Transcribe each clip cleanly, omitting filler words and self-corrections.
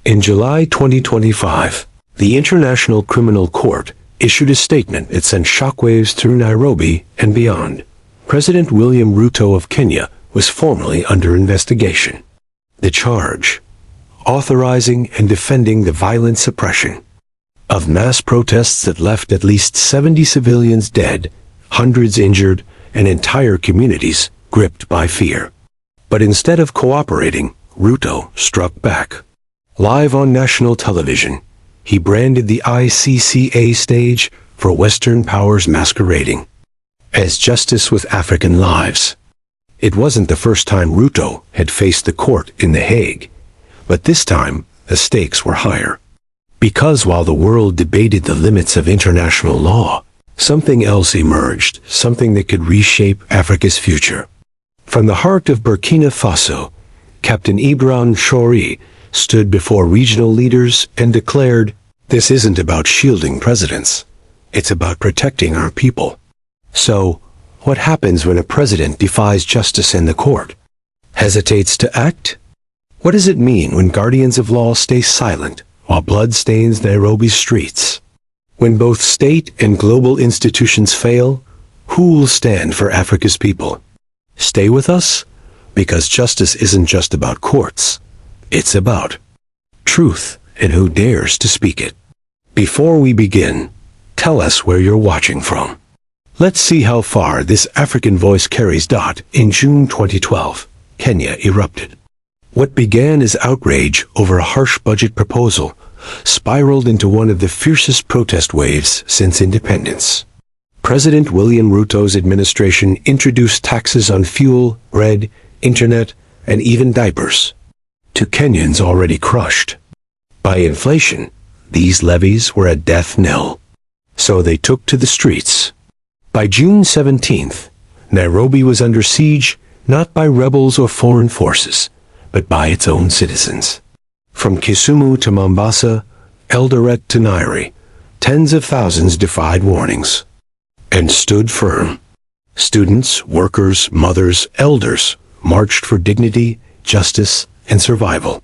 In July 2025, the International Criminal Court issued a statement that sent shockwaves through Nairobi and beyond. President William Ruto of Kenya was formally under investigation. The charge: authorizing and defending the violent suppression of mass protests that left at least 70 civilians dead, hundreds injured, and entire communities gripped by fear. But instead of cooperating, Ruto struck back. Live on national television, he branded the ICC a stage for Western powers masquerading as justice with African lives. It wasn't the first time Ruto had faced the court in The Hague, but this time the stakes were higher. Because while the world debated the limits of international law, something else emerged, something that could reshape Africa's future. From the heart of Burkina Faso, Captain Ibrahim Traoré stood before regional leaders and declared, "This isn't about shielding presidents. It's about protecting our people." So, what happens when a president defies justice and the court? Hesitates to act? What does it mean when guardians of law stay silent while blood stains Nairobi's streets? When both state and global institutions fail, who will stand for Africa's people? Stay with us, because justice isn't just about courts. It's about truth and who dares to speak it. Before we begin, tell us where you're watching from. Let's see how far this African voice carries. In June 2012, Kenya erupted. What began as outrage over a harsh budget proposal spiraled into one of the fiercest protest waves since independence. President William Ruto's administration introduced taxes on fuel, bread, internet, and even diapers to Kenyans already crushed by inflation. These levies were a death knell, so they took to the streets. By June 17th, Nairobi was under siege not by rebels or foreign forces, but by its own citizens. From Kisumu to Mombasa, Eldoret to Nairi, tens of thousands defied warnings and stood firm. Students, workers, mothers, elders marched for dignity, justice, and survival.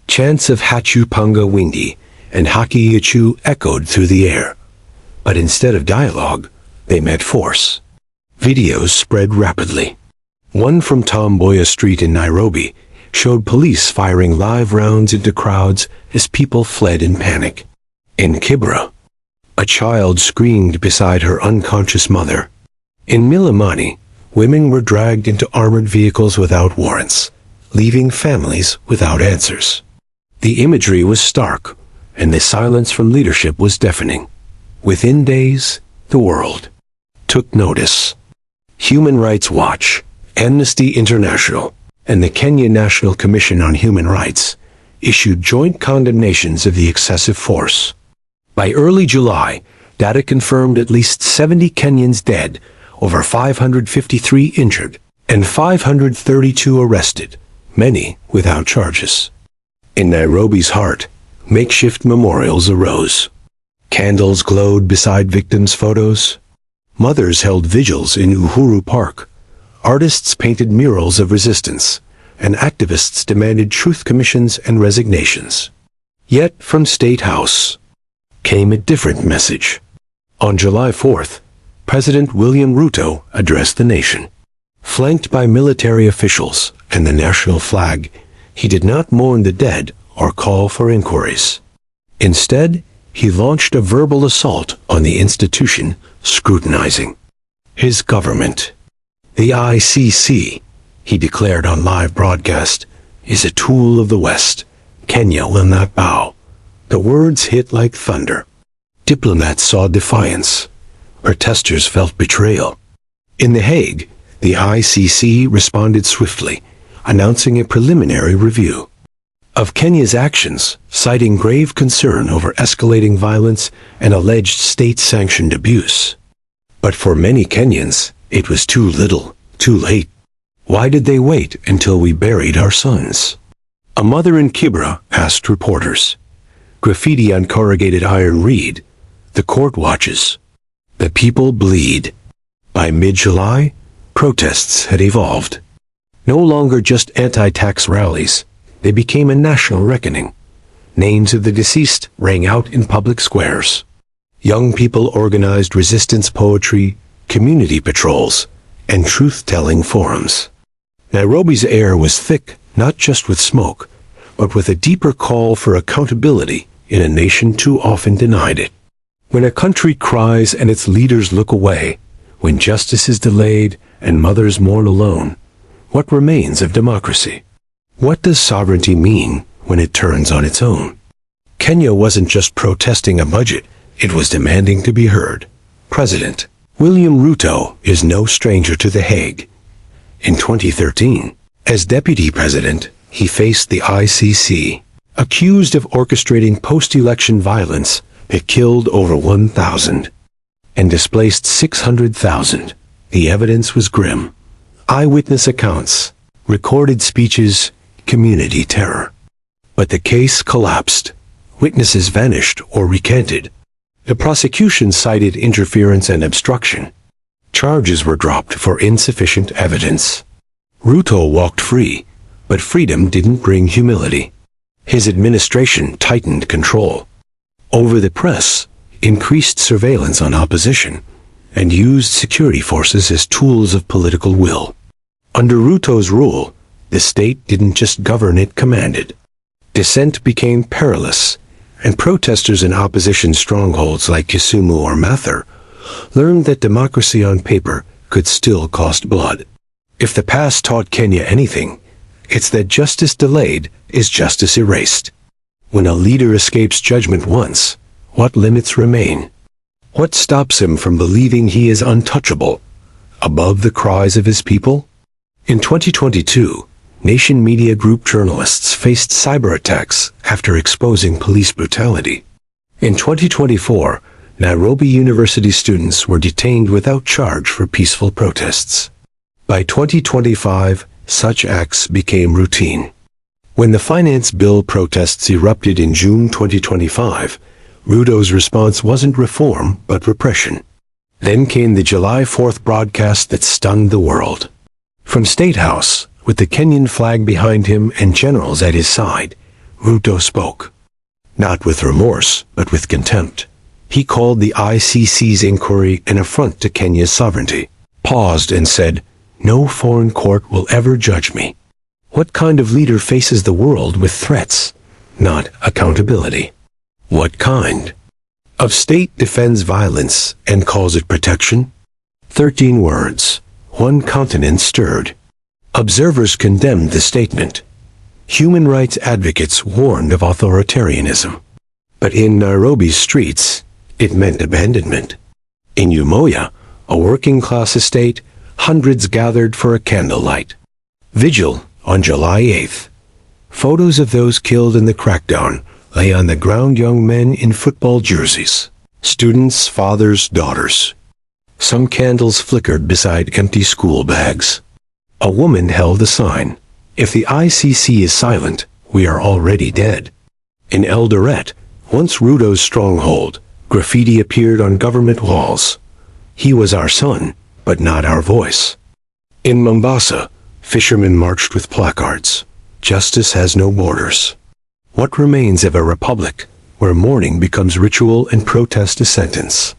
Chants of Hachu Panga Wingi and Haki Yachu echoed through the air. But instead of dialogue, they met force. Videos spread rapidly. One from Tom Mboya Street in Nairobi showed police firing live rounds into crowds as people fled in panic. In Kibra, a child screamed beside her unconscious mother. In Milimani, women were dragged into armored vehicles without warrants, leaving families without answers. The imagery was stark, and the silence from leadership was deafening. Within days, the world took notice. Human Rights Watch, Amnesty International, and the Kenya National Commission on Human Rights issued joint condemnations of the excessive force. By early July, data confirmed at least 70 Kenyans dead, over 553 injured, and 532 arrested, many without charges. In Nairobi's heart, makeshift memorials arose. Candles glowed beside victims' photos. Mothers held vigils in Uhuru Park. Artists painted murals of resistance, and activists demanded truth commissions and resignations. Yet from State House came a different message. On July 4th, President William Ruto addressed the nation. Flanked by military officials and the national flag, he did not mourn the dead or call for inquiries. Instead, he launched a verbal assault on the institution scrutinizing his government. The ICC, he declared on live broadcast, is a tool of the West. Kenya will not bow. The words hit like thunder. Diplomats saw defiance. Protesters felt betrayal. In The Hague, the ICC responded swiftly, announcing a preliminary review of Kenya's actions, citing grave concern over escalating violence and alleged state-sanctioned abuse. But for many Kenyans, it was too little, too late. Why did they wait until we buried our sons? A mother in Kibra asked reporters. Graffiti on corrugated iron read, "The court watches. The people bleed." By mid-July, protests had evolved. No longer just anti-tax rallies, they became a national reckoning. Names of the deceased rang out in public squares. Young people organized resistance poetry, community patrols, and truth-telling forums. Nairobi's air was thick, not just with smoke, but with a deeper call for accountability in a nation too often denied it. When a country cries and its leaders look away, when justice is delayed and mothers mourn alone, what remains of democracy? What does sovereignty mean when it turns on its own? Kenya wasn't just protesting a budget, it was demanding to be heard. President William Ruto is no stranger to The Hague. In 2013, as deputy president, he faced the ICC, accused of orchestrating post-election violence that killed over 1,000 and displaced 600,000. The evidence was grim. Eyewitness accounts, recorded speeches, community terror. But the case collapsed. Witnesses vanished or recanted. The prosecution cited interference and obstruction. Charges were dropped for insufficient evidence. Ruto walked free, but freedom didn't bring humility. His administration tightened control over the press, increased surveillance on opposition, and used security forces as tools of political will. Under Ruto's rule, the state didn't just govern, it commanded. Dissent became perilous, and protesters in opposition strongholds like Kisumu or Mathare learned that democracy on paper could still cost blood. If the past taught Kenya anything, it's that justice delayed is justice erased. When a leader escapes judgment once, what limits remain? What stops him from believing he is untouchable, above the cries of his people? In 2022, Nation Media Group journalists faced cyber attacks after exposing police brutality. In 2024, Nairobi University students were detained without charge for peaceful protests. By 2025, such acts became routine. When the finance bill protests erupted in June 2025, Ruto's response wasn't reform but repression. Then came the July 4th broadcast that stunned the world. From State House, with the Kenyan flag behind him and generals at his side, Ruto spoke. Not with remorse, but with contempt. He called the ICC's inquiry an affront to Kenya's sovereignty, paused and said, "No foreign court will ever judge me." What kind of leader faces the world with threats, not accountability? What kind of state defends violence and calls it protection? 13 words, one continent stirred. Observers condemned the statement. Human rights advocates warned of authoritarianism. But in Nairobi's streets, it meant abandonment. In Umoja, a working-class estate, hundreds gathered for a candlelight vigil on July 8th. Photos of those killed in the crackdown lay on the ground, young men in football jerseys, students, fathers, daughters. Some candles flickered beside empty school bags. A woman held a sign, "If the ICC is silent, we are already dead." In Eldoret, once Ruto's stronghold, graffiti appeared on government walls. "He was our son, but not our voice." In Mombasa, fishermen marched with placards, "Justice has no borders." What remains of a republic where mourning becomes ritual and protest a sentence?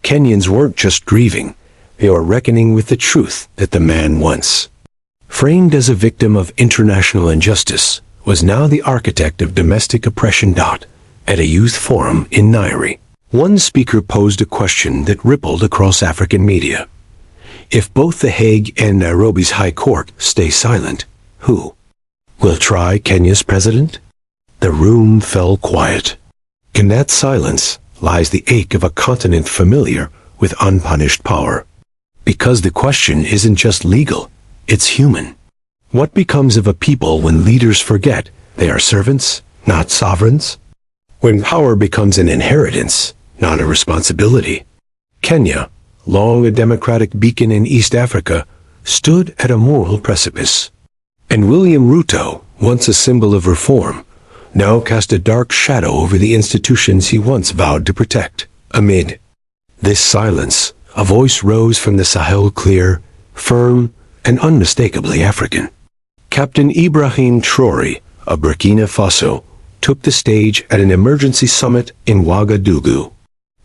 Kenyans weren't just grieving, they were reckoning with the truth that the man once framed as a victim of international injustice was now the architect of domestic oppression. At a youth forum in Nairi, one speaker posed a question that rippled across African media. If both The Hague and Nairobi's High Court stay silent, who will try Kenya's president? The room fell quiet. In that silence lies the ache of a continent familiar with unpunished power. Because the question isn't just legal, it's human. What becomes of a people when leaders forget they are servants, not sovereigns? When power becomes an inheritance, not a responsibility? Kenya, long a democratic beacon in East Africa, stood at a moral precipice. And William Ruto, once a symbol of reform, now cast a dark shadow over the institutions he once vowed to protect. Amid this silence, a voice rose from the Sahel, clear, firm, and unmistakably African. Captain Ibrahim Traoré, of Burkina Faso, took the stage at an emergency summit in Ouagadougou.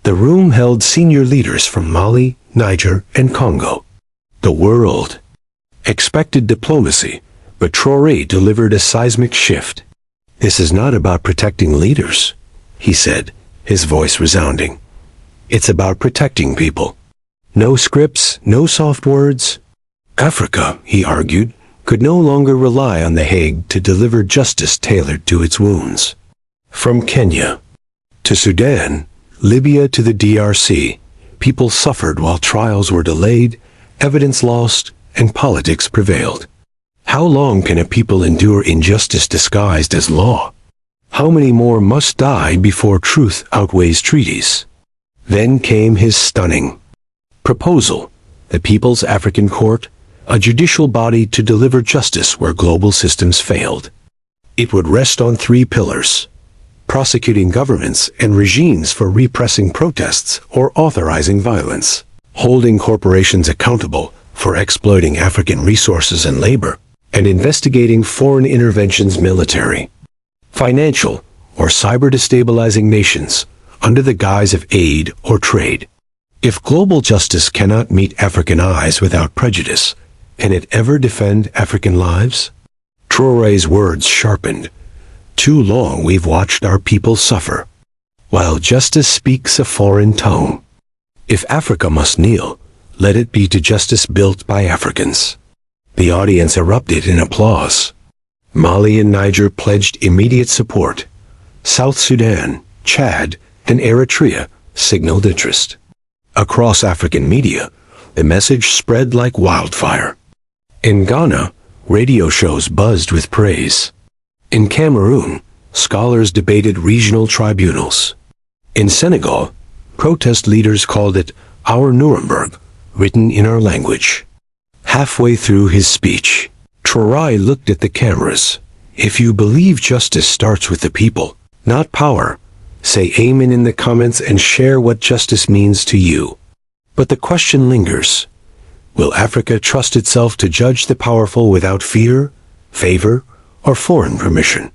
The room held senior leaders from Mali, Niger, and Congo. The world expected diplomacy, but Traoré delivered a seismic shift. "This is not about protecting leaders," he said, his voice resounding. "It's about protecting people. No scripts, no soft words." Africa, he argued, could no longer rely on The Hague to deliver justice tailored to its wounds. From Kenya to Sudan, Libya to the DRC, people suffered while trials were delayed, evidence lost, and politics prevailed. How long can a people endure injustice disguised as law? How many more must die before truth outweighs treaties? Then came his stunning proposal, the People's African Court, a judicial body to deliver justice where global systems failed. It would rest on three pillars: prosecuting governments and regimes for repressing protests or authorizing violence, holding corporations accountable for exploiting African resources and labor, and investigating foreign interventions military, financial, or cyber-destabilizing nations under the guise of aid or trade. If global justice cannot meet African eyes without prejudice, can it ever defend African lives? Traoré's words sharpened. Too long we've watched our people suffer, while justice speaks a foreign tongue. If Africa must kneel, let it be to justice built by Africans. The audience erupted in applause. Mali and Niger pledged immediate support. South Sudan, Chad, and Eritrea signaled interest. Across African media, the message spread like wildfire. In Ghana, radio shows buzzed with praise. In Cameroon, scholars debated regional tribunals. In Senegal, protest leaders called it "Our Nuremberg," written in our language. Halfway through his speech, Traoré looked at the cameras. "If you believe justice starts with the people, not power, say amen in the comments and share what justice means to you." But the question lingers. Will Africa trust itself to judge the powerful without fear, favor, or foreign permission?